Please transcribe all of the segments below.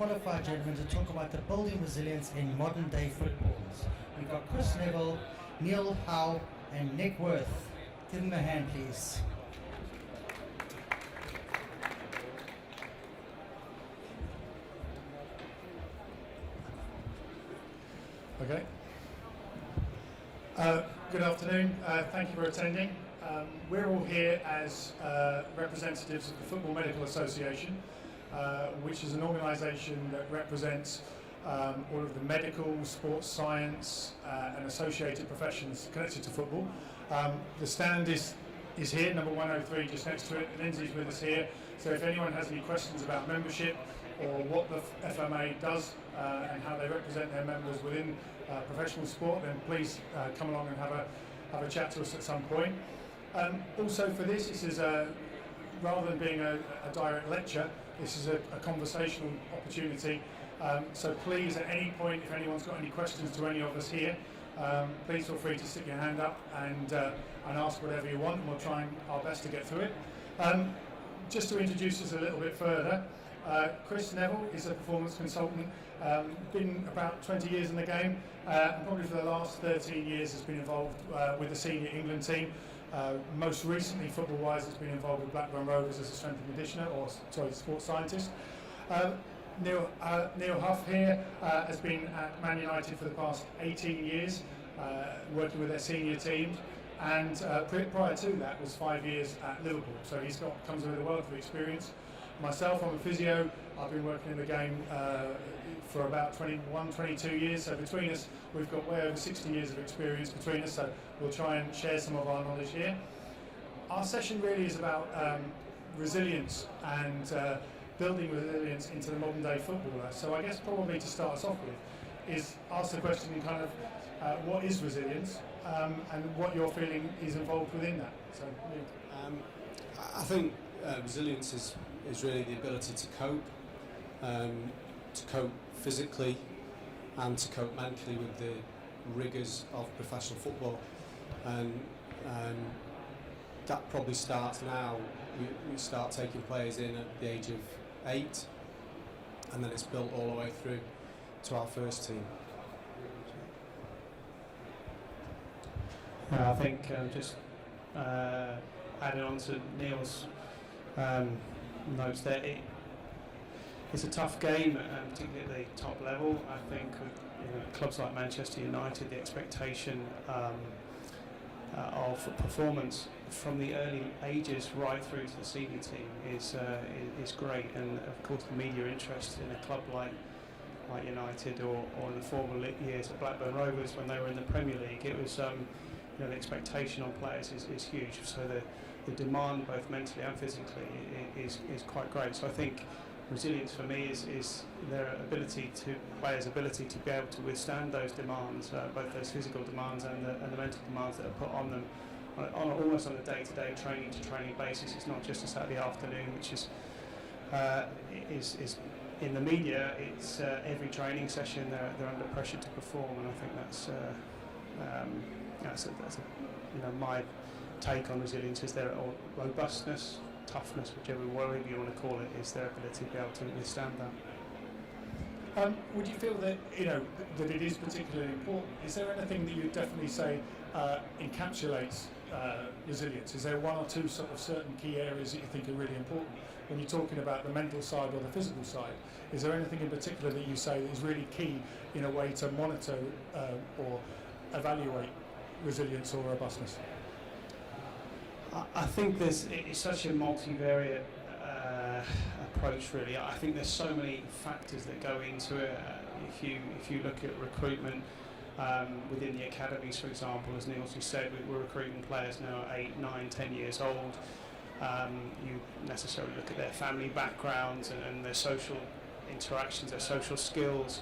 qualified gentlemen to talk about the building resilience in modern day footballs. We've got Chris Neville, Neil Howe and Nick Worth. Give them a hand, please. Okay. Good afternoon. Thank you for attending. We're all here as representatives of the Football Medical Association, which is an organisation that represents all of the medical, sports science and associated professions connected to football. The stand is here, number 103, just next to it. Lindsay's with us here, so if anyone has any questions about membership or what the FMA does and how they represent their members within professional sport, then please come along and have a chat to us at some point. Also for this is rather than being a direct lecture, this is a conversational opportunity. So please, at any point, if anyone's got any questions to any of us here, please feel free to stick your hand up and ask whatever you want, and we'll try our best to get through it. Just to introduce us a little bit further, Chris Neville is a performance consultant, been about 20 years in the game, and probably for the last 13 years has been involved with the senior England team. Most recently, football-wise, has been involved with Blackburn Rovers as a strength and conditioner, sports scientist. Neil Huff here has been at Man United for the past 18 years, working with their senior teams, and prior to that was 5 years at Liverpool. So he's comes with a wealth of experience. Myself, I'm a physio. I've been working in the game for about 21, 22 years. So between us, we've got way over 60 years of experience between us. So we'll try and share some of our knowledge here. Our session really is about resilience and building resilience into the modern day footballer. So I guess probably to start us off with is ask the question kind of what is resilience and what you're feeling is involved within that. So I think resilience is really the ability to cope physically and to cope mentally with the rigours of professional football, and that probably starts now. We start taking players in at the age of 8, and then it's built all the way through to our first team. I think just adding on to Neil's notes there, it's a tough game, particularly at the top level. I think with clubs like Manchester United, the expectation of performance from the early ages right through to the senior team is great, and of course the media interest in a club like United or in the former years at Blackburn Rovers when they were in the Premier League, it was the expectation on players is huge. So the demand both mentally and physically is quite great. So I think resilience for me is their players' ability to be able to withstand those demands, both those physical demands and the mental demands that are put on them almost on a day-to-day, training-to-training basis. It's not just a Saturday afternoon, which is in the media. It's every training session they're under pressure to perform, and I think that's my take on resilience is their robustness, toughness, whichever word you want to call it, is their ability to be able to withstand that. Would you feel that that it is particularly important? Is there anything that you would definitely say encapsulates resilience? Is there one or two sort of certain key areas that you think are really important when you're talking about the mental side or the physical side? Is there anything in particular that you say that is really key in a way to monitor or evaluate resilience or robustness? I think it's such a multivariate approach, really. I think there's so many factors that go into it. If you look at recruitment within the academies, for example, as Neil just said, we're recruiting players now at 8, 9, 10 years old. You necessarily look at their family backgrounds and their social interactions, their social skills,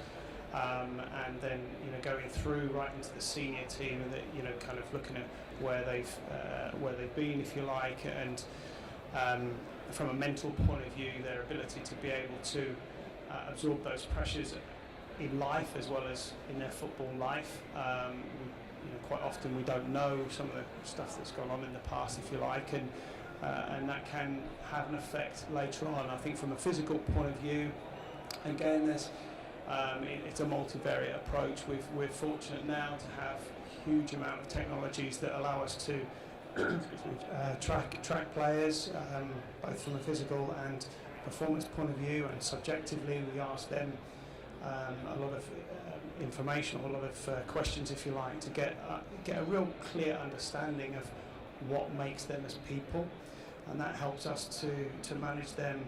and then going through right into the senior team, and kind of looking at where they've been, if you like, and from a mental point of view, their ability to be able to absorb those pressures in life as well as in their football life. Quite often we don't know some of the stuff that's gone on in the past, if you like, and that can have an effect later on. I think from a physical point of view, Again, it's a multivariate approach. We're fortunate now to have a huge amount of technologies that allow us to track players, both from a physical and performance point of view, and subjectively we ask them a lot of information, or a lot of questions, if you like, to get a real clear understanding of what makes them as people, and that helps us to manage them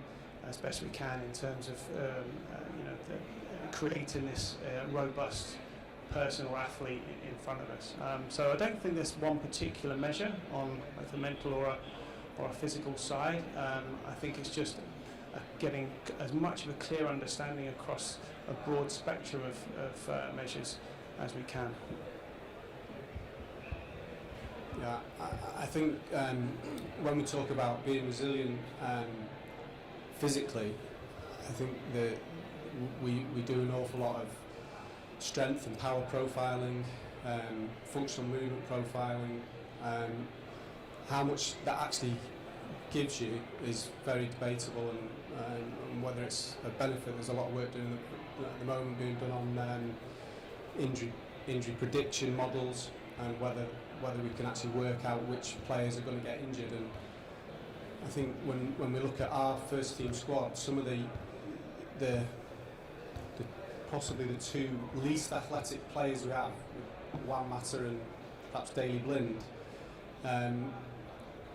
as best we can in terms of creating this robust person or athlete in front of us. So I don't think there's one particular measure on both a mental or a physical side. I think it's just getting as much of a clear understanding across a broad spectrum of measures as we can. Yeah, I think when we talk about being resilient physically, I think that we do an awful lot of strength and power profiling, functional movement profiling. How much that actually gives you is very debatable, and whether it's a benefit. There's a lot of work doing at the moment being done on injury prediction models, and whether we can actually work out which players are going to get injured. And I think when we look at our first team squad, some of the possibly the two least athletic players we have, Juan Mata and perhaps Daley Blind,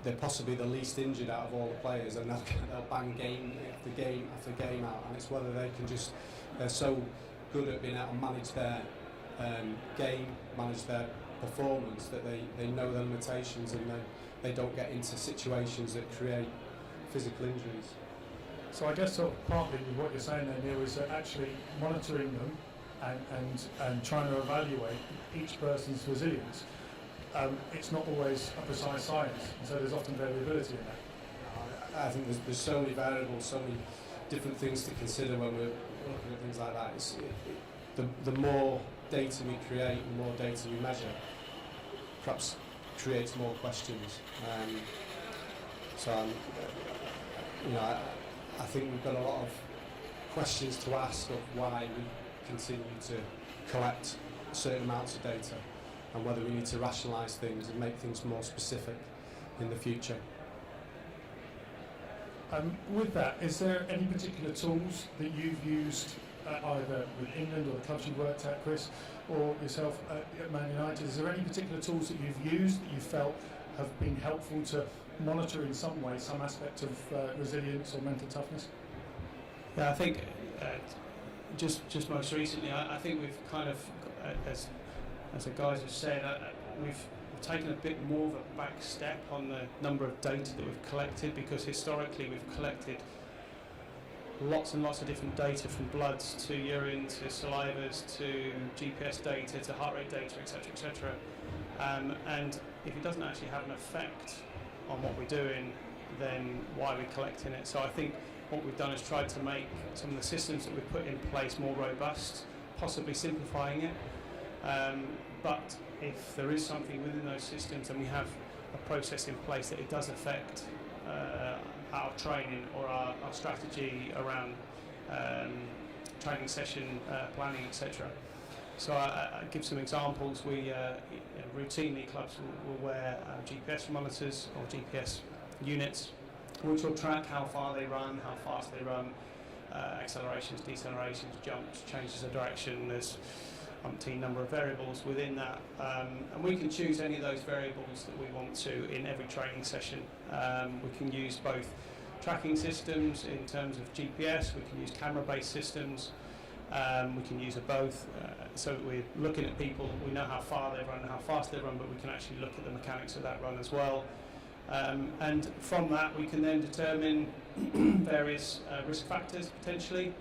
they're possibly the least injured out of all the players, and they'll bang game after game after game out, and it's whether they can they're so good at being able to manage their game, manage their performance, that they know their limitations, and they don't get into situations that create physical injuries. So I guess sort of partly what you're saying there, Neil, is that actually monitoring them and trying to evaluate each person's resilience, it's not always a precise science, and so there's often variability in that. I think there's so many variables, so many different things to consider when we're looking at things like that. The more data we create, the more data we measure, perhaps creates more questions. I think we've got a lot of questions to ask of why we continue to collect certain amounts of data, and whether we need to rationalise things and make things more specific in the future. With that, is there any particular tools that you've used either with England or the clubs you've worked at, Chris, or yourself at Man United? Is there any particular tools that you've used that you felt have been helpful to monitor in some way some aspect of resilience or mental toughness? Yeah, I think just most recently, I think we've kind of, as the guys have said, we've taken a bit more of a back step on the number of data that we've collected, because historically we've collected lots and lots of different data, from bloods to urine to salivas to GPS data to heart rate data, etc., etc. And if it doesn't actually have an effect on what we're doing, then why are we collecting it? So I think what we've done is tried to make some of the systems that we've put in place more robust, possibly simplifying it. But if there is something within those systems, and we have a process in place that it does affect our training or our strategy around training session planning, etc. So I give some examples. We routinely, clubs will wear GPS monitors or GPS units, which will track how far they run, how fast they run, accelerations, decelerations, jumps, changes of direction. There's umpteen number of variables within that, and we can choose any of those variables that we want to in every training session. We can use both tracking systems in terms of GPS, we can use camera-based systems, we can use both, so that we're looking at people, we know how far they run and how fast they run, but we can actually look at the mechanics of that run as well. And from that we can then determine various risk factors potentially.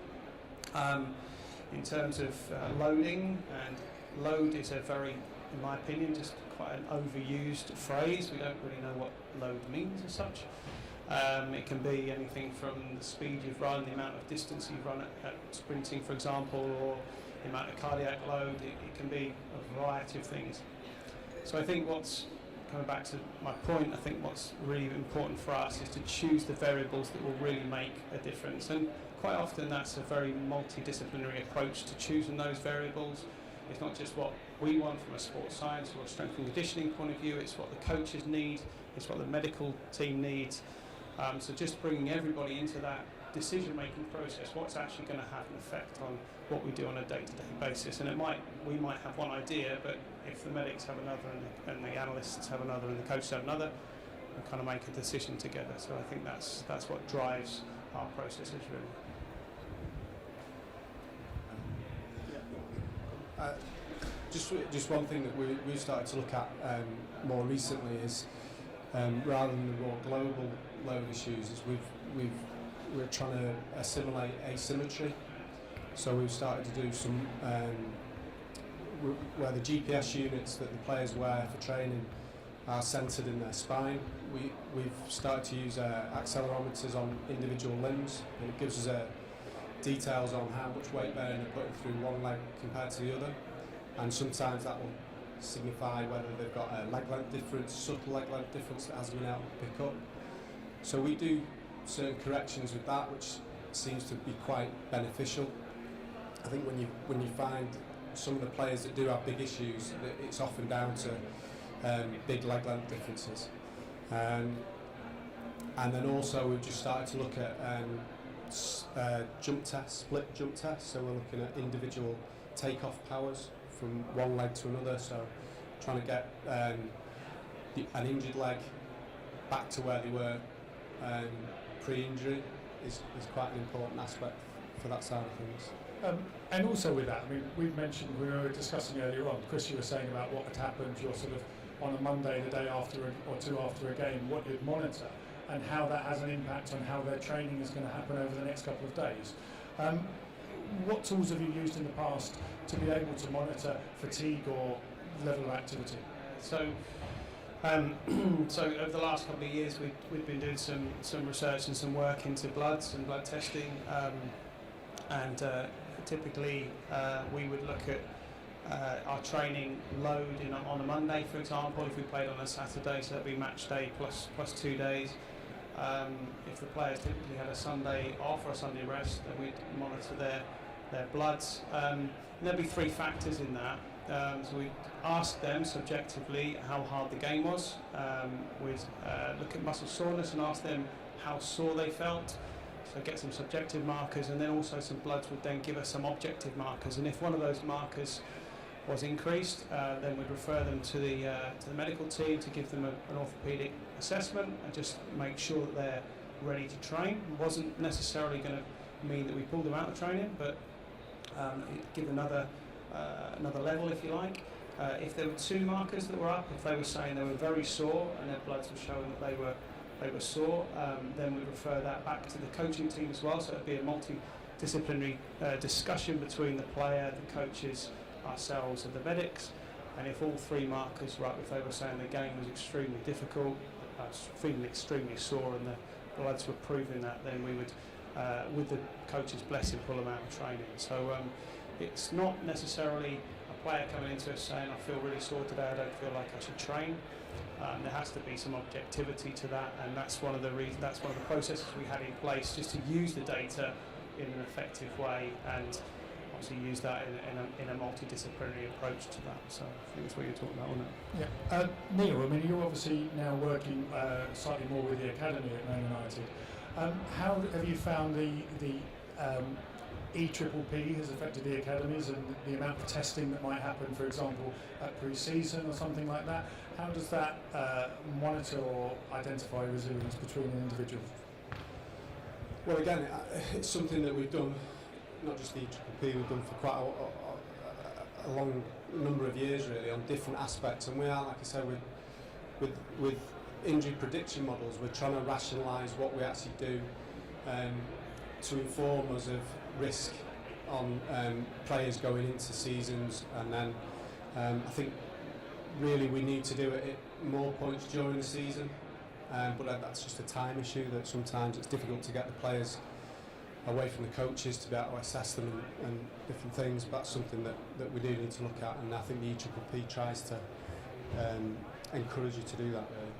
In terms of loading, and load is a very, in my opinion, just quite an overused phrase. We don't really know what load means as such. It can be anything from the speed you've run, the amount of distance you've run at sprinting, for example, or the amount of cardiac load. It can be a variety of things. So I think what's coming back to my point, I think what's really important for us is to choose the variables that will really make a difference. And quite often that's a very multidisciplinary approach to choosing those variables. It's not just what we want from a sports science or a strength and conditioning point of view, it's what the coaches need, it's what the medical team needs. So just bringing everybody into that decision-making process, what's actually going to have an effect on what we do on a day-to-day basis. And we might have one idea, but if the medics have another and the analysts have another and the coaches have another, we kind of make a decision together. So I think that's what drives our processes really. Just one thing that we've started to look at more recently is rather than the more global load issues, is we're trying to assimilate asymmetry. So we've started to do some where the GPS units that the players wear for training are centred in their spine. We've started to use accelerometers on individual limbs, and it gives us details on how much weight bearing they're putting through one leg compared to the other. And sometimes that will signify whether they've got a leg length difference, subtle leg length difference that hasn't been able to pick up. So we do certain corrections with that, which seems to be quite beneficial. I think when you find some of the players that do have big issues, it's often down to big leg length differences. And then also we've just started to look at jump tests, split jump tests. So we're looking at individual takeoff powers from one leg to another. So trying to get an injured leg back to where they were pre-injury is quite an important aspect for that side of things. And also with that, I mean, we've mentioned, we were discussing earlier on, Chris, you were saying about what had happened, you're sort of on a Monday, the day after or two after a game, what you'd monitor, and how that has an impact on how their training is going to happen over the next couple of days. What tools have you used in the past to be able to monitor fatigue or level of activity? So over the last couple of years, we've been doing some research and some work into bloods and blood testing, and typically we would look at our training load on a Monday, for example. If we played on a Saturday, so that'd be match day plus 2 days. If the players typically had a Sunday off or a Sunday rest, then we'd monitor their bloods. And there'd be 3 factors in that. So we'd ask them subjectively how hard the game was. We'd look at muscle soreness and ask them how sore they felt. So get some subjective markers, and then also some bloods would then give us some objective markers. And if one of those markers was increased, then we'd refer them to the medical team to give them an orthopaedic assessment and just make sure that they're ready to train. It wasn't necessarily going to mean that we pulled them out of training, but give another level, if you like. If there were 2 markers that were up, if they were saying they were very sore and their bloods were showing that they were sore, then we'd refer that back to the coaching team as well. So it'd be a multidisciplinary discussion between the player, the coaches, ourselves and the medics. And if all 3 markers were up, if they were saying the game was extremely difficult, feeling extremely sore, and the bloods were proving that, then we would, with the coach's blessing, pull them out of training. So it's not necessarily a player coming into us saying, I feel really sore today, I don't feel like I should train. There has to be some objectivity to that, and that's one of the processes we had in place, just to use the data in an effective way, and obviously use that in a multidisciplinary approach to that. So I think that's what you're talking about, wasn't it? Yeah. Neil, I mean, you're obviously now working slightly more with the academy at Man United. How have you found the EPPP has affected the academies, and the amount of testing that might happen, for example, at pre-season or something like that? How does that monitor or identify resilience between an individual? Well, again, it's something that we've done, not just the EPPP, we've done for quite a long number of years, really, on different aspects. And we are, like I said, with injury prediction models, we're trying to rationalise what we actually do to inform us of risk on players going into seasons. And then I think really we need to do it at more points during the season, but that's just a time issue, that sometimes it's difficult to get the players away from the coaches to be able to assess them and different things. But that's something that we do need to look at, and I think the EPPP tries to encourage you to do that, really.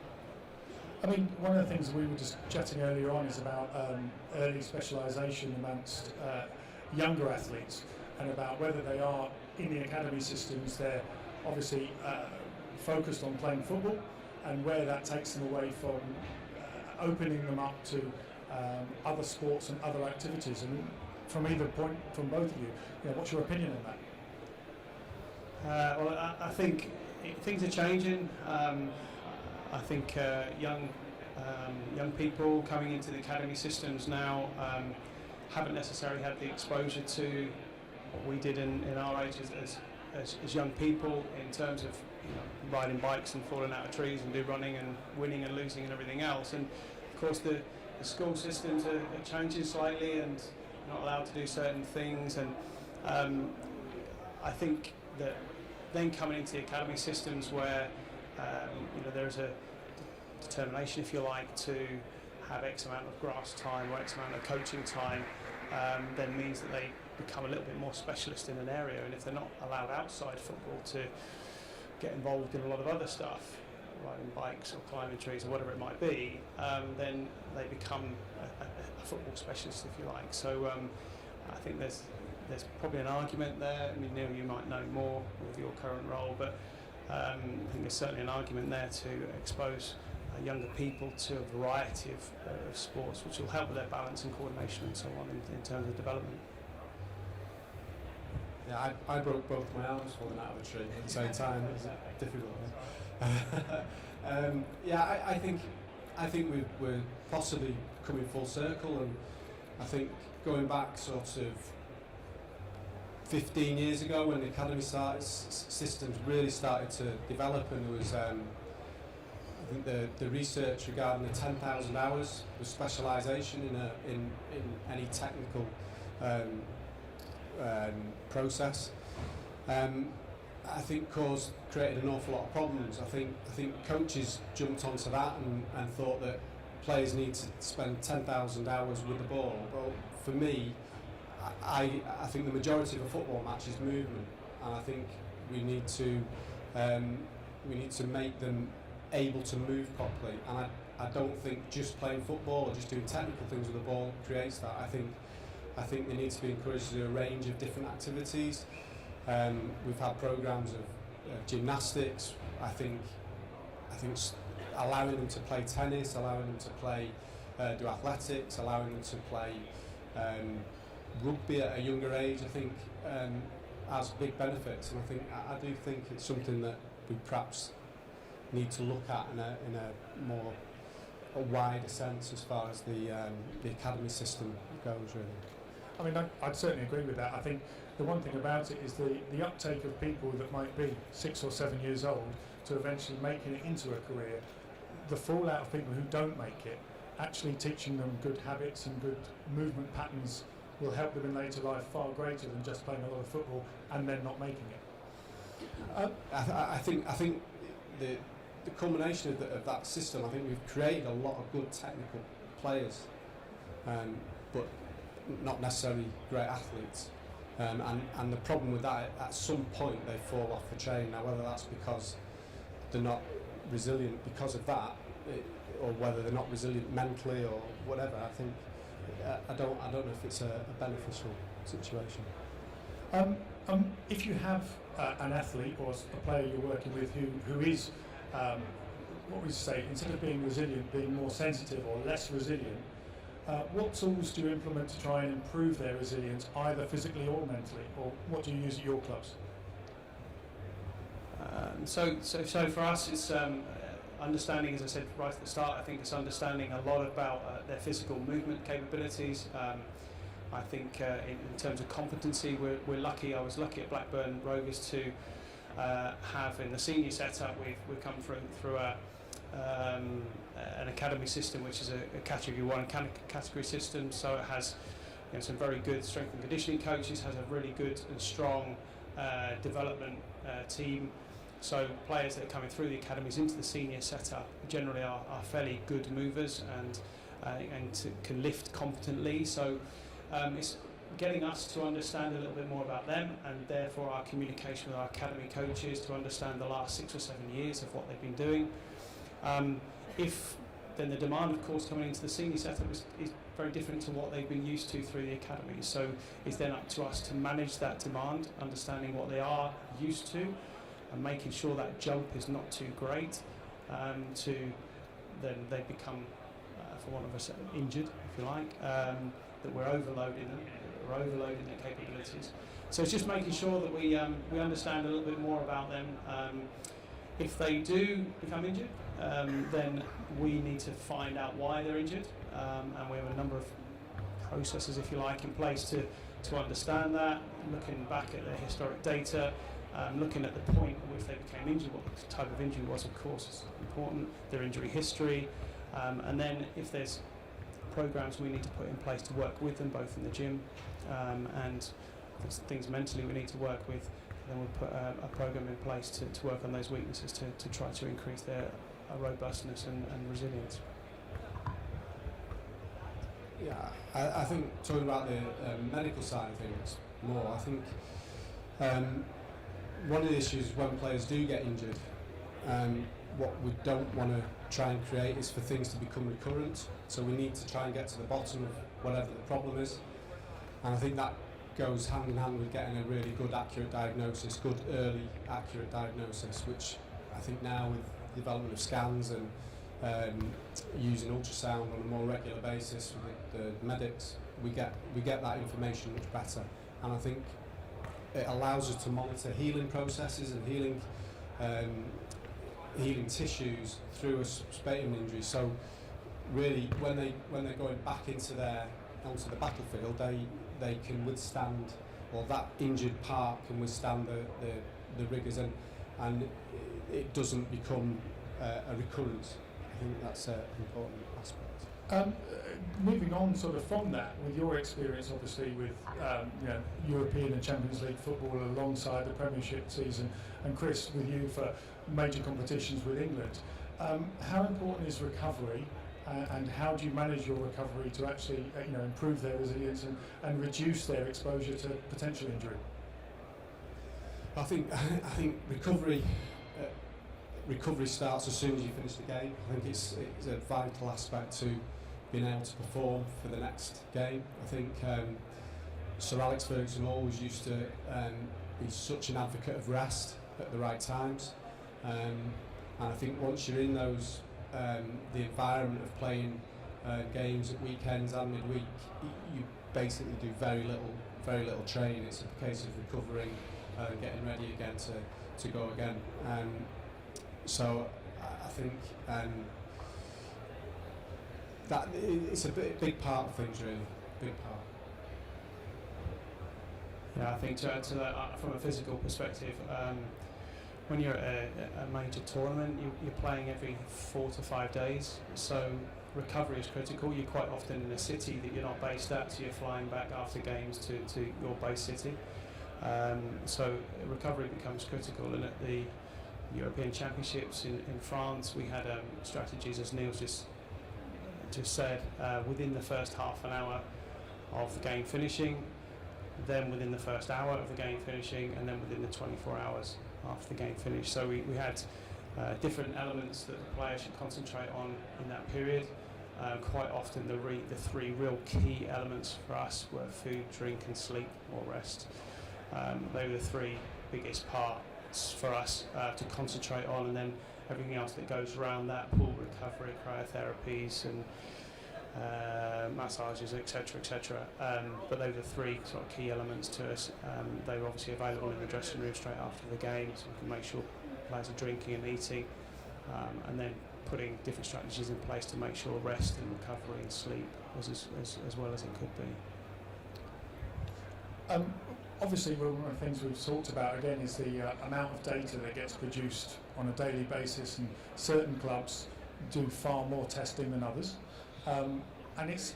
I mean, one of the things we were just chatting earlier on is about early specialisation amongst younger athletes, and about whether they are in the academy systems. They're obviously focused on playing football, and where that takes them away from opening them up to other sports and other activities. And from either point, from both of you, what's your opinion on that? Well, I think things are changing. I think young people coming into the academy systems now haven't necessarily had the exposure to what we did in our age as young people, in terms of riding bikes and falling out of trees and do running and winning and losing and everything else. And of course the school systems are changing slightly and not allowed to do certain things. And I think that then coming into the academy systems where there's a determination, if you like, to have X amount of grass time or X amount of coaching time, then means that they become a little bit more specialist in an area. And if they're not allowed outside football to get involved in a lot of other stuff, riding bikes or climbing trees or whatever it might be, then they become a football specialist, if you like. So I think there's probably an argument there. I mean, Neil, you might know more with your current role, but I think there's certainly an argument there to expose younger people to a variety of sports, which will help with their balance and coordination and so on in terms of development. Yeah, I broke both my arms falling out of a tree at the same time. It was difficult. I think we're possibly coming full circle, and I think going back sort of 15 years ago when the academy systems really started to develop, and there was I think the research regarding the 10,000 hours with specialisation in any technical process, I think created an awful lot of problems. I think coaches jumped onto that and thought that players need to spend 10,000 hours with the ball. Well, for me, I think the majority of a football match is movement, and I think we need to make them able to move properly. And I don't think just playing football or just doing technical things with the ball creates that. I think they need to be encouraged to do a range of different activities. We've had programs of gymnastics. I think allowing them to play tennis, allowing them to do athletics, allowing them to play rugby at a younger age, I think has big benefits. And I do think it's something that we perhaps need to look at in a more wider sense as far as the academy system goes, really. I mean, I'd certainly agree with that. I think the one thing about it is the uptake of people that might be 6 or 7 years old to eventually making it into a career, the fallout of people who don't make it, actually teaching them good habits and good movement patterns will help them in later life far greater than just playing a lot of football and then not making it. I think the culmination of that system, I think we've created a lot of good technical players, but not necessarily great athletes. And the problem with that, at some point they fall off the train. Now, whether that's because they're not resilient because of that, or whether they're not resilient mentally or whatever, I think I don't know if it's a beneficial situation. If you have an athlete or a player you're working with who is, what we say, instead of being resilient, being more sensitive or less resilient, what tools do you implement to try and improve their resilience, either physically or mentally, or what do you use at your clubs? So for us, it's understanding, as I said right at the start, I think it's understanding a lot about their physical movement capabilities. I think in terms of competency, we're lucky. I was lucky at Blackburn Rovers to have in the senior setup. We've come through an academy system, which is a category 1 category system. So it has some very good strength and conditioning coaches, has a really good and strong development team. So players that are coming through the academies into the senior setup generally are fairly good movers and can lift competently. So getting us to understand a little bit more about them, and therefore our communication with our academy coaches to understand the last 6 or 7 years of what they've been doing. If then the demand, of course, coming into the senior setup is very different to what they've been used to through the academy. So it's then up to us to manage that demand, understanding what they are used to, and making sure that jump is not too great, to then they become, for want of a second, injured, if you like, that we're overloading them, we're overloading their capabilities. So it's just making sure that we understand a little bit more about them. If they do become injured, then we need to find out why they're injured, and we have a number of processes, if you like, in place to understand that, looking back at their historic data, looking at the point at which they became injured, what the type of injury was, of course, is important, their injury history, and then if there's programs we need to put in place to work with them, both in the gym and if there's things mentally we need to work with, then we'll put a program in place to work on those weaknesses to try to increase their robustness and resilience. Yeah, I think talking about the medical side of things more, I think one of the issues when players do get injured, what we don't want to try and create is for things to become recurrent. So we need to try and get to the bottom of whatever the problem is. And I think that goes hand in hand with getting a really good accurate diagnosis, good early accurate diagnosis, which I think now with the development of scans and using ultrasound on a more regular basis with the medics, we get that information much better. And I think it allows us to monitor healing processes and healing tissues through a sputum injury. So really, when they're going back onto the battlefield, they can withstand, or that injured part can withstand the rigours, and it doesn't become a recurrence. I think that's an important aspect. Moving on sort of from that, with your experience obviously with European and Champions League football alongside the Premiership season, and Chris, with you for major competitions with England, how important is recovery, and how do you manage your recovery to actually improve their resilience and reduce their exposure to potential injury? I think recovery starts as soon as you finish the game. I think it's a vital aspect to being able to perform for the next game. I think Sir Alex Ferguson always used to be such an advocate of rest at the right times, and I think once you're in those the environment of playing games at weekends and midweek, you basically do very little training. It's a case of recovering, getting ready again to go again. So I think that it's a big part of things, really, big part. Yeah, I think to add to that, from a physical perspective, when you're at a major tournament, you're playing every 4 to 5 days, so recovery is critical. You're quite often in a city that you're not based at, so you're flying back after games to your base city. So recovery becomes critical, and at the European Championships in France, we had strategies, as Neil's just said, within the first half an hour of the game finishing, then within the first hour of the game finishing, and then within the 24 hours after the game finished. So we had different elements that the player should concentrate on in that period. Quite often the three real key elements for us were food, drink and sleep, or rest. They were the three biggest parts for us to concentrate on, and then everything else that goes around that: pool recovery, cryotherapies and massages, etc., etc. But they were the three sort of key elements to us. They were obviously available in the dressing room straight after the game, so we can make sure players are drinking and eating, and then putting different strategies in place to make sure rest and recovery and sleep was as well as it could be. Obviously, one of the things we've talked about again is the amount of data that gets produced on a daily basis, and certain clubs do far more testing than others. And it's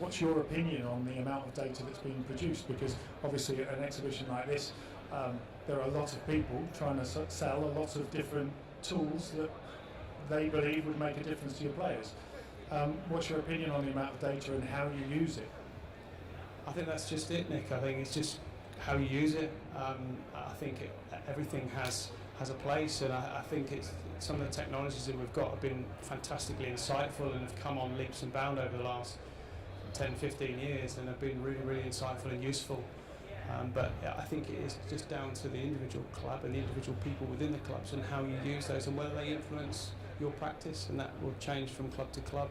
what's your opinion on the amount of data that's being produced? Because obviously at an exhibition like this, there are a lot of people trying to sell a lot of different tools that they believe would make a difference to your players. What's your opinion on the amount of data and how you use it? I think that's just it, Nick. I think it's just how you use it. I think everything has a place, and I think it's some of the technologies that we've got have been fantastically insightful and have come on leaps and bounds over the last 10, 15 years, and have been really, really insightful and useful. But I think it is just down to the individual club and the individual people within the clubs and how you use those and whether they influence your practice, and that will change from club to club.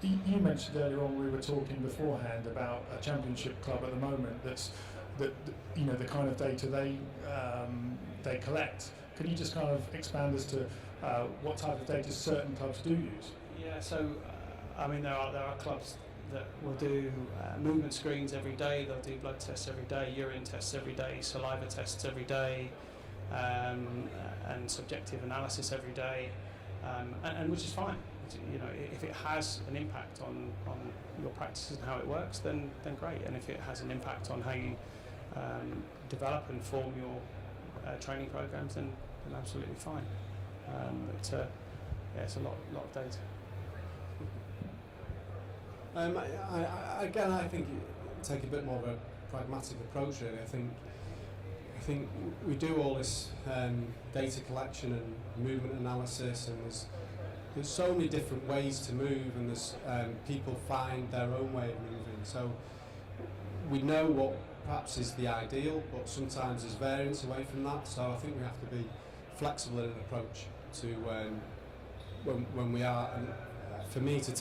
You mentioned earlier on, we were talking beforehand about a championship club at the moment that you know, the kind of data they collect. Can you just kind of expand as to what type of data certain clubs do use? Yeah, so I mean there are clubs that will do movement screens every day. They'll do blood tests every day, urine tests every day, saliva tests every day, and subjective analysis every day, and which is fine. You know, if it has an impact on your practices and how it works, then great. And if it has an impact on how you develop and form your training programs, then absolutely fine. But yeah, it's a lot of data. I think you take a bit more of a pragmatic approach, really. I think we do all this data collection and movement analysis, and there's so many different ways to move, and there's people find their own way of moving. So we know what perhaps is the ideal, but sometimes there's variance away from that. So I think we have to be flexible in an approach to when we are. And for me to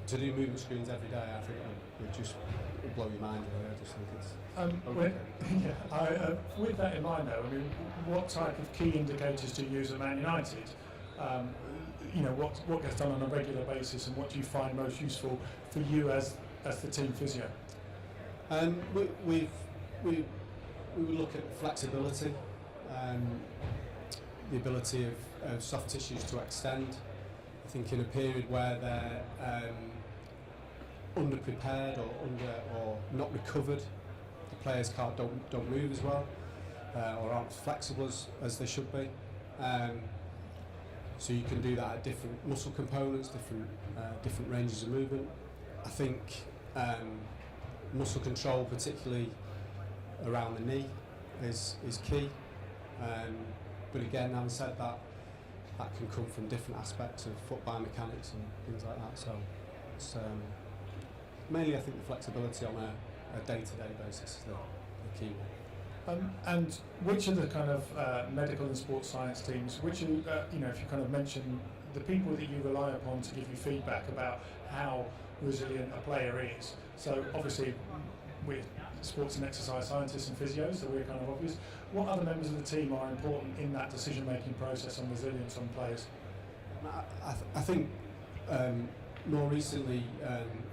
do movement screens every day, I think it would blow your mind. Really. I just think it's with that in mind, though, I mean, what type of key indicators do you use at Man United? You know, what gets done on a regular basis, and what do you find most useful for you as the team physio? We would look at flexibility, the ability of soft tissues to extend. I think in a period where they're underprepared or not recovered, the players don't move as well, or aren't as flexible as they should be. So you can do that at different muscle components, different ranges of movement. I think muscle control, particularly around the knee, is key. But again, having said that, that can come from different aspects of foot biomechanics and things like that. So it's mainly, I think, the flexibility on a day-to-day basis is the key one. And which of the kind of medical and sports science teams, which are, you know, if you kind of mention the people that you rely upon to give you feedback about how resilient a player is. So obviously we're sports and exercise scientists and physios, so we're kind of obvious. What other members of the team are important in that decision-making process on resilience on players? I think more recently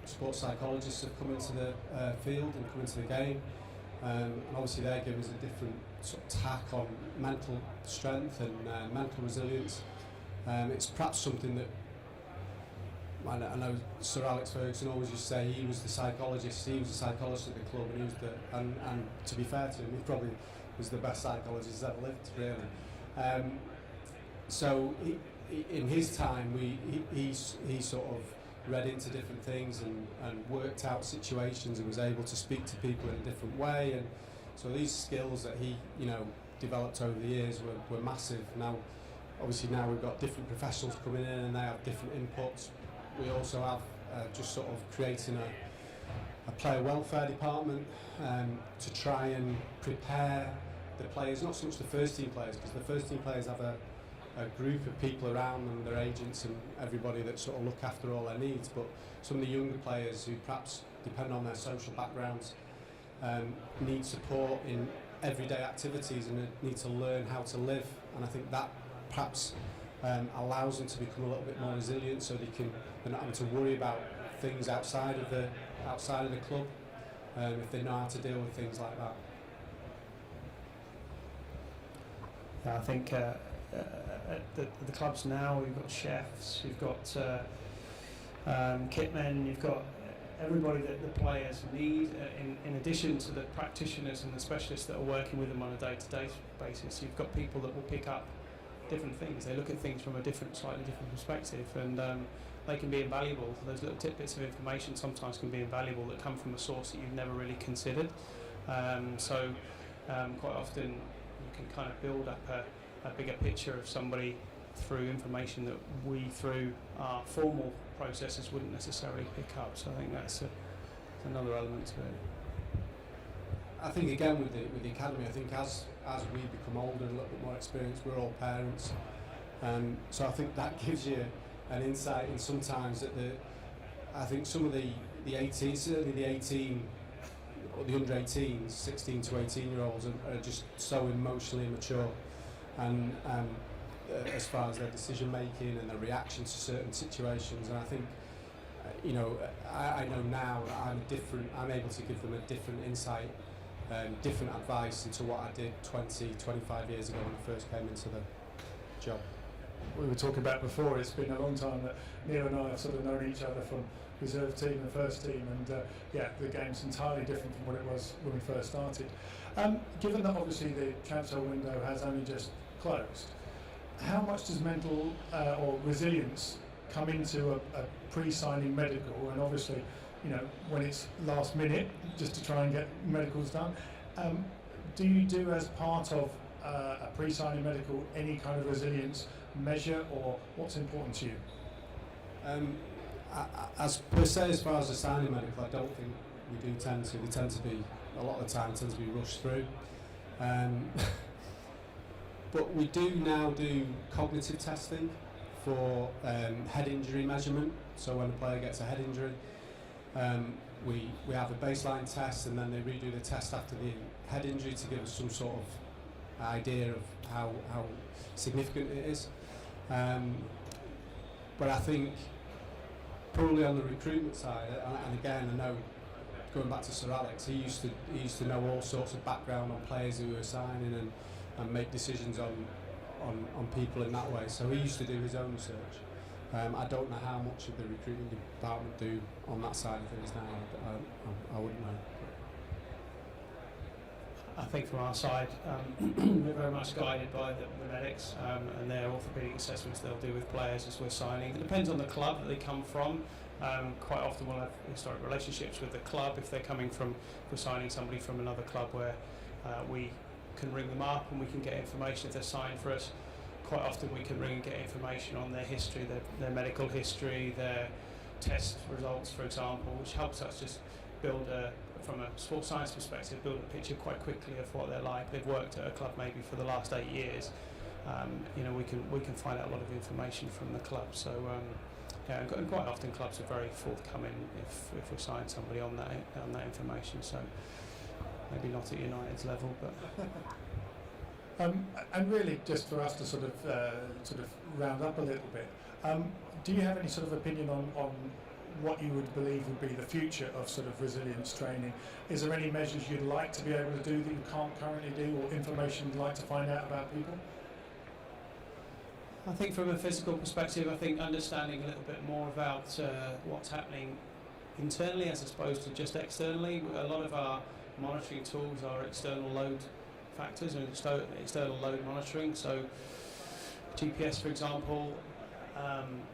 sports psychologists have come into the field and come into the game. And obviously they're giving us a different sort of tack on mental strength and mental resilience. It's perhaps something that I know Sir Alex Ferguson always used to say he was the psychologist. He was the psychologist at the club, and he was and to be fair to him, he probably was the best psychologist he's ever lived, really. So in his time, he sort of read into different things and worked out situations and was able to speak to people in a different way. And so these skills that he, you know, developed over the years were massive. Now, obviously now we've got different professionals coming in and they have different inputs. We also have just sort of creating a player welfare department to try and prepare the players, not so much the first team players, because the first team players have a group of people around them, their agents and everybody that sort of look after all their needs, but some of the younger players who perhaps, depending on their social backgrounds, need support in everyday activities and need to learn how to live. And I think that perhaps allows them to become a little bit more resilient, so they're not having to worry about things outside of the club, if they know how to deal with things like that. Yeah, I think at the clubs now, you've got chefs, you've got kitmen, you've got everybody that the players need, in addition to the practitioners and the specialists that are working with them on a day-to-day basis. You've got people that will pick up different things. They look at things from a slightly different perspective, and they can be invaluable. Those little tidbits of information sometimes can be invaluable that come from a source that you've never really considered. Quite often you can kind of build up a bigger picture of somebody through information that we, through our formal processes, wouldn't necessarily pick up. So I think that's another element to it. I think again with the academy, I think as we become older and a little bit more experienced, we're all parents, so I think that gives you an insight in sometimes that I think some of the 18, certainly the 18 or the under 18s, 16 to 18 year olds are just so emotionally immature, and as far as their decision making and their reaction to certain situations. And I think I know now that I'm able to give them a different insight, different advice into what I did 20, 25 years ago when I first came into the job. We were talking about before, it's been a long time that Neil and I have sort of known each other from reserve team and first team, and the game's entirely different from what it was when we first started. Given that obviously the transfer window has only just closed, how much does mental or resilience come into a pre-signing medical, and obviously, when it's last minute, just to try and get medicals done, do you do as part of a pre-signing medical any kind of resilience measure, or what's important to you? As per se, as far as the signing medical, I don't think we do tend to. They tend to be, a lot of the time, tend to be rushed through. But we do now do cognitive testing for head injury measurement. So when a player gets a head injury, we have a baseline test, and then they redo the test after the head injury to give us some sort of idea of how significant it is. But I think probably on the recruitment side, and again I know, going back to Sir Alex, he used to know all sorts of background on players who were signing and make decisions on people in that way. So he used to do his own research. I don't know how much of the recruitment department do on that side of things now. I wouldn't know. I think from our side, we're very much guided by the medics and their orthopaedic assessments they'll do with players as we're signing. It depends on the club that they come from. Quite often we'll have historic relationships with the club if they're coming from, we're signing somebody from another club where we can ring them up and we can get information if they're signed for us. Quite often we can ring and get information on their history, their medical history, their test results, for example, which helps us just build from a sports science perspective, build a picture quite quickly of what they're like. They've worked at a club maybe for the last 8 years. We can find out a lot of information from the club. So and quite often clubs are very forthcoming if we sign somebody on that information. So maybe not at United's level, but. And really, just for us to sort of round up a little bit, do you have any sort of opinion on what you would believe would be the future of sort of resilience training? Is there any measures you'd like to be able to do that you can't currently do, or information you'd like to find out about people? I think from a physical perspective, I think understanding a little bit more about what's happening internally as opposed to just externally. A lot of our monitoring tools are external load factors and external load monitoring. So GPS, for example,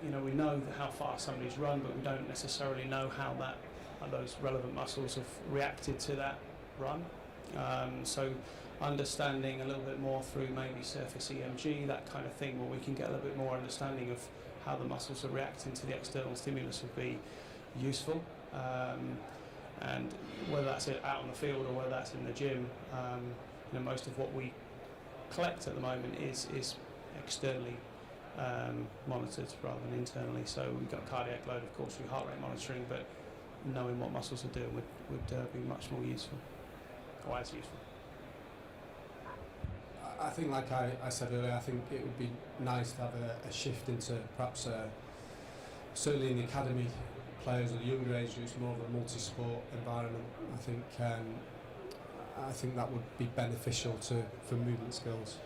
we know how fast somebody's run, but we don't necessarily know how those relevant muscles have reacted to that run. So understanding a little bit more through maybe surface EMG, that kind of thing, where we can get a little bit more understanding of how the muscles are reacting to the external stimulus would be useful. And whether that's out on the field or whether that's in the gym, most of what we collect at the moment is externally monitored rather than internally. So we've got cardiac load, of course, through heart rate monitoring, but knowing what muscles are doing would be much more useful, or as useful. I think, like I said earlier, I think it would be nice to have a shift into perhaps certainly in the academy players or the younger age groups, more of a multi-sport environment. I think that would be beneficial for movement skills.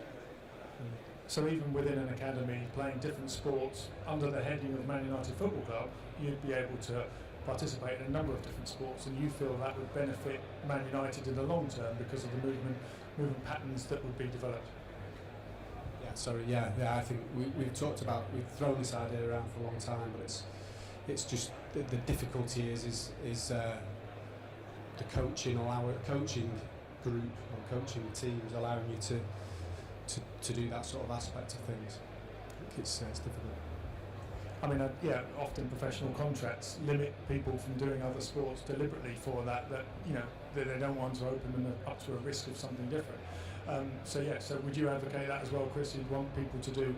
So even within an academy, playing different sports under the heading of Man United Football Club, you'd be able to participate in a number of different sports, and you feel that would benefit Man United in the long term because of the movement patterns that would be developed. Yeah, I think we've talked about, we've thrown this idea around for a long time, but It's just the difficulty is the coaching group or coaching teams allowing you to do that sort of aspect of things. I think it's difficult. I mean, yeah, often professional contracts limit people from doing other sports deliberately for that you know, that they don't want to open them up to a risk of something different. So would you advocate that as well, Chris? You'd want people to do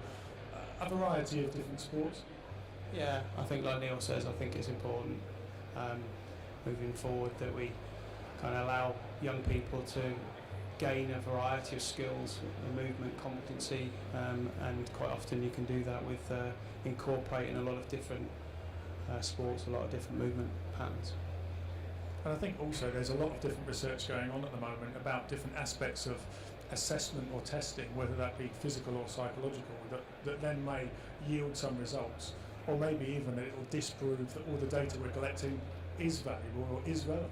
a variety of different sports? Yeah, I think like Neil says, I think it's important moving forward that we kind of allow young people to gain a variety of skills, movement, competency, and quite often you can do that with incorporating a lot of different sports, a lot of different movement patterns. And I think also there's a lot of different research going on at the moment about different aspects of assessment or testing, whether that be physical or psychological, that then may yield some results, or maybe even that it will disprove that all the data we're collecting is valuable or is relevant.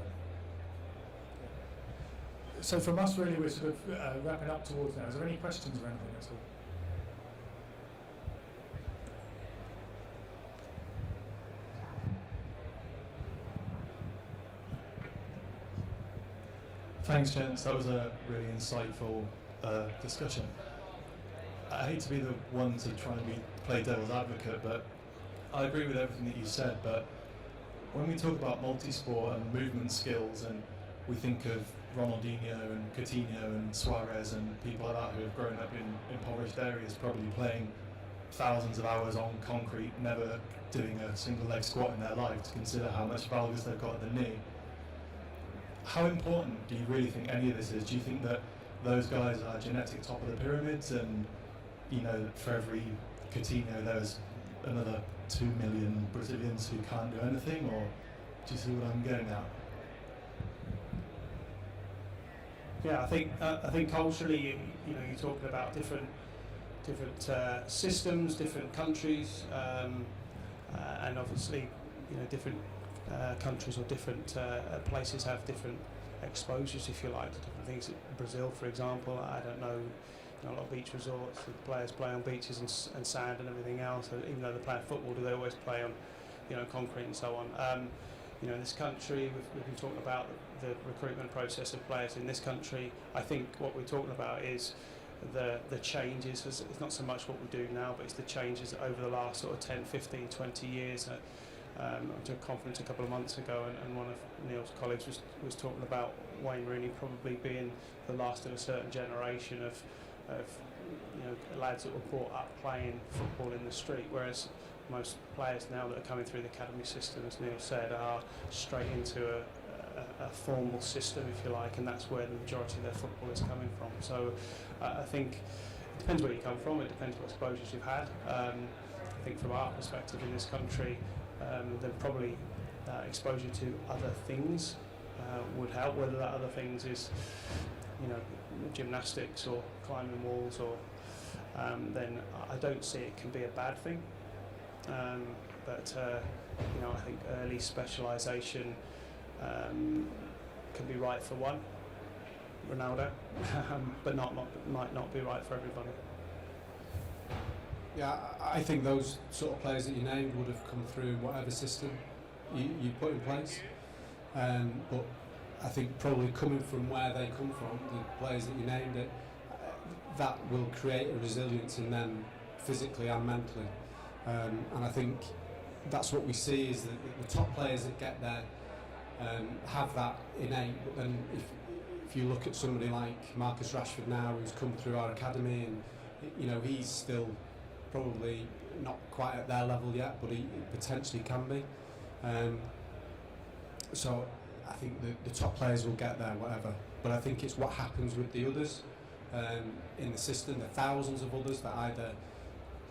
So from us, really, we're sort of wrapping up towards now. Is there any questions or anything at all? Thanks, gents. That was a really insightful discussion. I hate to be the one to try and play devil's advocate, but I agree with everything that you said. But when we talk about multi-sport and movement skills, and we think of Ronaldinho and Coutinho and Suarez and people like that who have grown up in impoverished areas, probably playing thousands of hours on concrete, never doing a single leg squat in their life, to consider how much valgus they've got at the knee. How important do you really think any of this is? Do you think that those guys are genetic top of the pyramids, and you know, for every Coutinho there's another 2 million Brazilians who can't do anything, or do you see what I'm getting at? Yeah, I think culturally, you know, you're talking about different systems, different countries, and obviously, you know, different countries or different places have different exposures, if you like, to different things. Brazil, for example, I don't know, you know, a lot of beach resorts, the players play on beaches and sand and everything else. Even though they play football, do they always play on, you know, concrete and so on? You know, in this country, we've been talking about the recruitment process of players in this country. I think what we're talking about is the changes. It's not so much what we do now, but it's the changes over the last sort of 10, 15, 20 years. I went to a conference a couple of months ago, and one of Neil's colleagues was talking about Wayne Rooney probably being the last of a certain generation of you know, lads that were brought up playing football in the street, whereas most players now that are coming through the academy system, as Neil said, are straight into a formal system, if you like, and that's where the majority of their football is coming from. So I think it depends where you come from, it depends what exposures you've had. I think from our perspective in this country, then probably exposure to other things would help, whether that other things is, you know, gymnastics or climbing walls, or then I don't see it can be a bad thing. But you know, I think early specialisation can be right for one, Ronaldo, but might not be right for everybody. Yeah, I think those sort of players that you named would have come through whatever system you put in place. But I think probably coming from where they come from, the players that you named, that will create a resilience in them physically and mentally. And I think that's what we see is that the top players that get there have that innate. But then if you look at somebody like Marcus Rashford now, who's come through our academy, and you know, he's still probably not quite at their level yet, but he potentially can be. So I think the top players will get there, whatever. But I think it's what happens with the others in the system, the thousands of others that either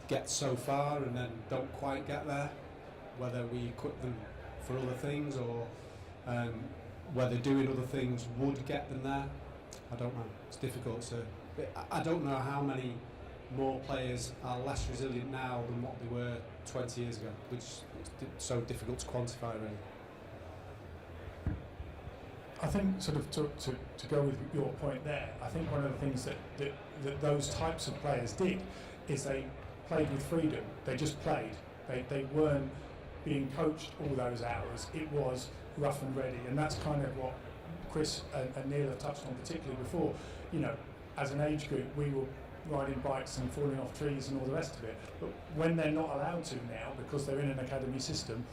get so far and then don't quite get there, whether we equip them for other things, or whether doing other things would get them there. I don't know. It's difficult to. I don't know how many more players are less resilient now than what they were 20 years ago, which is so difficult to quantify, really. I think, sort of to go with your point there, I think one of the things that those types of players did is they played with freedom. They just played. They weren't being coached all those hours, it was rough and ready, and that's kind of what Chris and Neil have touched on particularly before. You know, as an age group, we were riding bikes and falling off trees and all the rest of it, but when they're not allowed to now because they're in an academy system,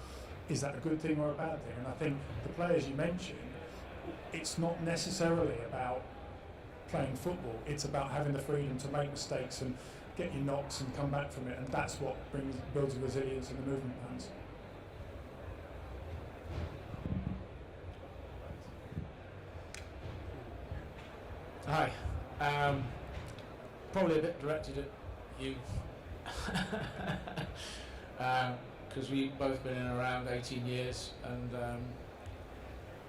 is that a good thing or a bad thing? And I think the players you mentioned, it's not necessarily about playing football, it's about having the freedom to make mistakes and get your knocks and come back from it, and that's what builds the resilience and the movement plans. Hi. Probably a bit directed at you, because we've both been in around 18 years, and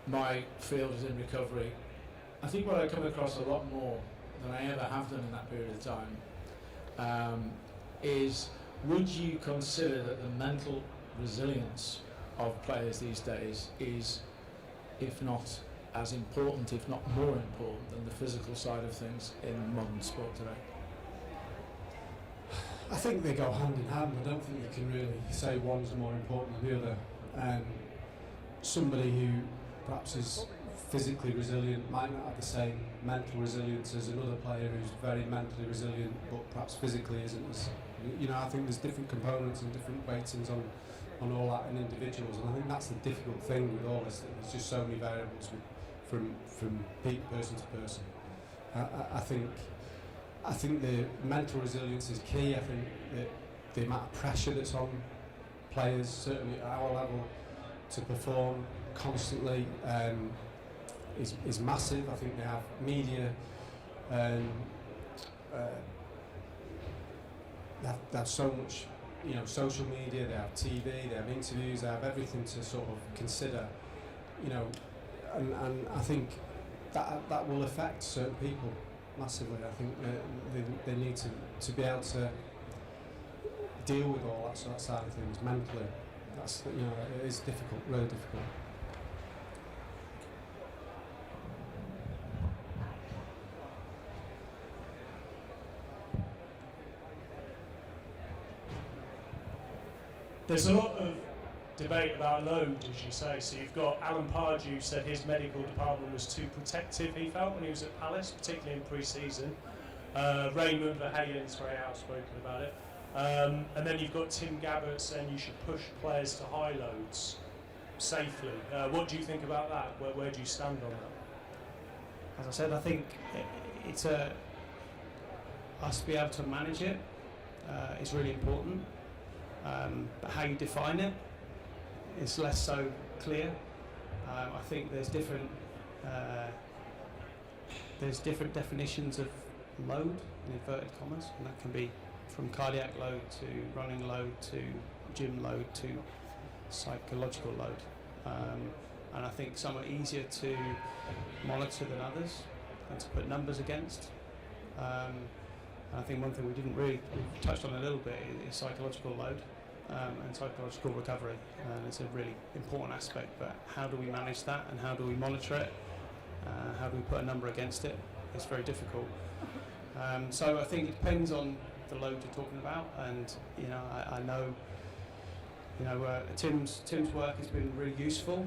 my field is in recovery. I think what I come across a lot more than I ever have done in that period of time is, would you consider that the mental resilience of players these days is, if not as important, if not more important, than the physical side of things in modern sport today? I think they go hand in hand. I don't think you can really say one's more important than the other. Somebody who perhaps is physically resilient might not have the same mental resilience as another player who's very mentally resilient but perhaps physically isn't as, you know, I think there's different components and different weightings on all that in individuals, and I think that's the difficult thing with all this, that there's just so many variables from person to person. I think the mental resilience is key. I think that the amount of pressure that's on players, certainly at our level, to perform constantly is massive. I think they have media, they have so much, you know, social media, they have TV, they have interviews, they have everything to sort of consider, you know, and I think that will affect certain people massively. I think they need to be able to deal with all that sort of side of things mentally. That's, you know, it is difficult, really difficult. There's a lot of debate about load, as you say. So you've got Alan Pardew said his medical department was too protective, he felt, when he was at Palace, particularly in pre-season. Raymond Verheijen's very outspoken about it. And then you've got Tim Gabbert saying you should push players to high loads safely. What do you think about that? Where do you stand on that? As I said, I think it's us to be able to manage it is really important. But how you define it is less so clear. I think there's different definitions of load, in inverted commas, and that can be from cardiac load to running load to gym load to psychological load. And I think some are easier to monitor than others and to put numbers against. And I think one thing we've touched on a little bit is psychological load and psychological recovery, and it's a really important aspect. But how do we manage that, and how do we monitor it? How do we put a number against it? It's very difficult. So I think it depends on the load you're talking about, and you know, I know, you know, Tim's work has been really useful,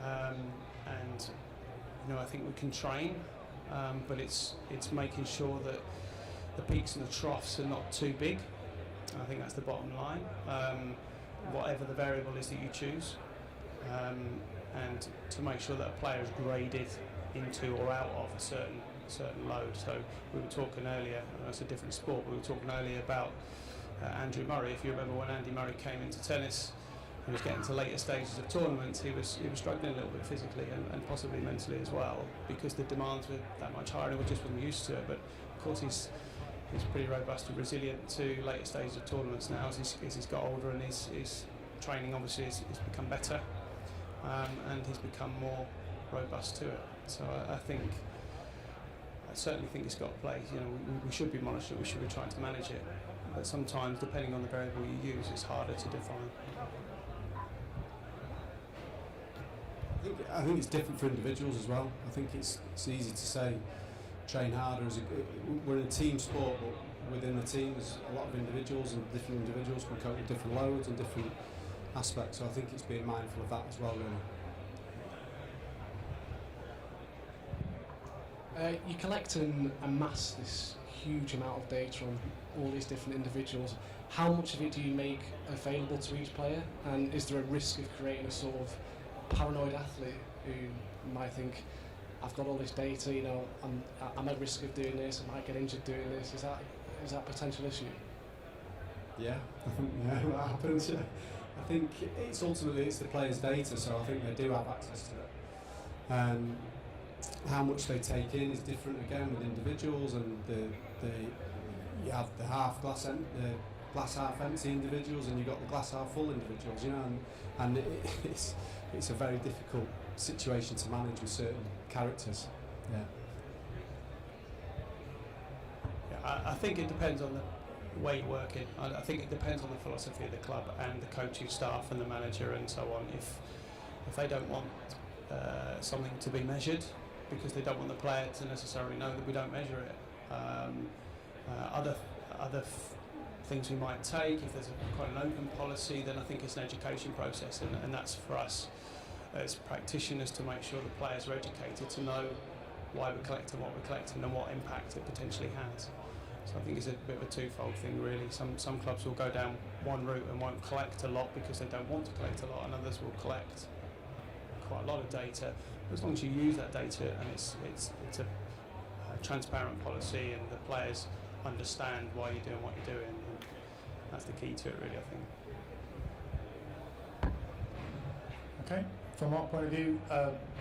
and you know, I think we can train, but it's making sure that the peaks and the troughs are not too big. I think that's the bottom line. Whatever the variable is that you choose, and to make sure that a player is graded into or out of a certain load. So we were talking earlier, it's a different sport, we were talking earlier about Andrew Murray. If you remember when Andy Murray came into tennis, he was getting to later stages of tournaments, he was struggling a little bit physically and possibly mentally as well, because the demands were that much higher and he just wasn't used to it. But of course he's pretty robust and resilient to later stages of tournaments now as he's got older, and his training obviously has become better, and he's become more robust to it. So I certainly think it's got a place. You know, we should be monitoring, we should be trying to manage it, but sometimes depending on the variable you use, it's harder to define. I think it's different for individuals as well. I think it's easy to say train harder. We're in a team sport, but within the team there's a lot of individuals, and different individuals can cope with different loads and different aspect. So I think it's being mindful of that as well, really. You collect and amass this huge amount of data on all these different individuals. How much of it do you make available to each player? And is there a risk of creating a sort of paranoid athlete who might think, I've got all this data, you know, I'm at risk of doing this, I might get injured doing this? Is that a potential issue? Yeah, I think that happens. I think it's ultimately it's the players' data, so I think they do have access to it. How much they take in is different again with individuals, and you have the glass half empty individuals, and you've got the glass half full individuals, you know, and it's a very difficult situation to manage with certain characters. Yeah. I think it depends on the way you're working. I think it depends on the philosophy of the club and the coaching staff and the manager and so on. If they don't want something to be measured, because they don't want the player to necessarily know that we don't measure it. Other things we might take, if there's quite an open policy, then I think it's an education process, and that's for us as practitioners to make sure the players are educated to know why we're collecting what we're collecting and what impact it potentially has. So I think it's a bit of a twofold thing, really. Some clubs will go down one route and won't collect a lot because they don't want to collect a lot, and others will collect quite a lot of data. As long as you use that data and it's a transparent policy and the players understand why you're doing what you're doing, and that's the key to it, really, I think. Okay. From our point of view,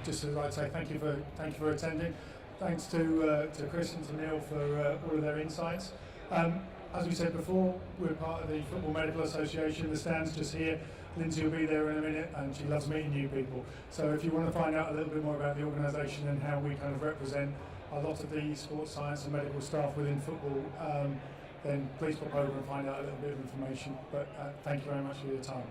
just as I'd say, thank you for attending. Thanks to Chris and to Neil for all of their insights. As we said before, we're part of the Football Medical Association. The stand's just here. Lindsay will be there in a minute, and she loves meeting new people. So if you want to find out a little bit more about the organisation and how we kind of represent a lot of the sports science and medical staff within football, then please pop over and find out a little bit of information. But thank you very much for your time.